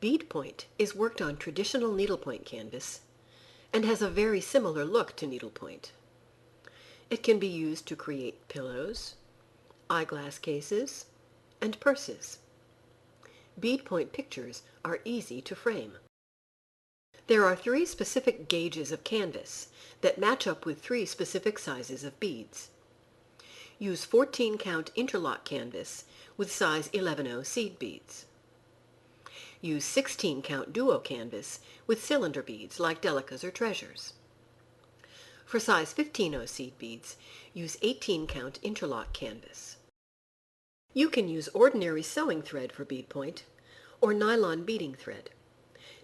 Beadpoint is worked on traditional needlepoint canvas and has a very similar look to needlepoint. It can be used to create pillows, eyeglass cases, and purses. Beadpoint pictures are easy to frame. There are 3 specific gauges of canvas that match up with 3 specific sizes of beads. Use 14-count interlock canvas with size 11/0 seed beads. Use 16-count duo canvas with cylinder beads like delicas or treasures. For size 15/0 seed beads, use 18-count interlock canvas. You can use ordinary sewing thread for beadpoint or nylon beading thread.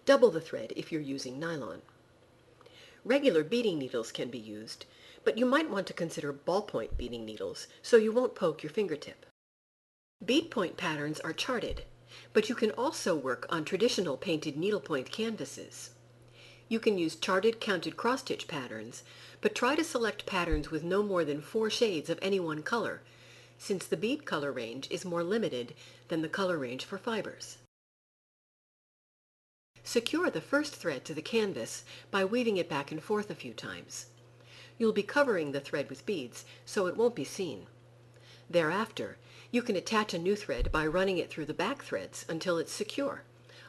Double the thread if you're using nylon. Regular beading needles can be used, but you might want to consider ballpoint beading needles so you won't poke your fingertip. Beadpoint patterns are charted, but you can also work on traditional painted needlepoint canvases. You can use charted counted cross-stitch patterns, but try to select patterns with no more than 4 shades of any one color, since the bead color range is more limited than the color range for fibers. Secure the first thread to the canvas by weaving it back and forth a few times. You'll be covering the thread with beads, so it won't be seen. Thereafter, you can attach a new thread by running it through the back threads until it's secure.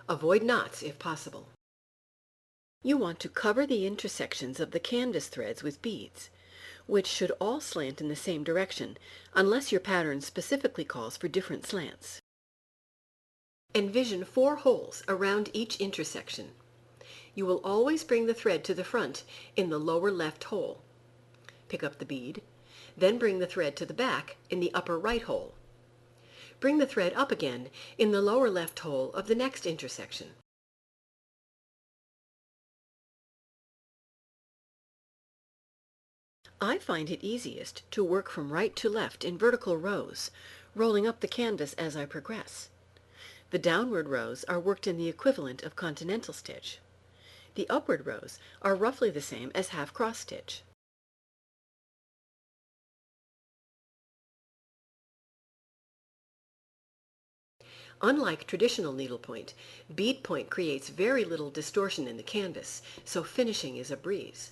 Avoid knots if possible. You want to cover the intersections of the canvas threads with beads, which should all slant in the same direction, unless your pattern specifically calls for different slants. Envision 4 holes around each intersection. You will always bring the thread to the front in the lower left hole. Pick up the bead, then bring the thread to the back in the upper right hole. Bring the thread up again in the lower left hole of the next intersection. I find it easiest to work from right to left in vertical rows, rolling up the canvas as I progress. The downward rows are worked in the equivalent of continental stitch. The upward rows are roughly the same as half cross stitch. Unlike traditional needlepoint, beadpoint creates very little distortion in the canvas, so finishing is a breeze.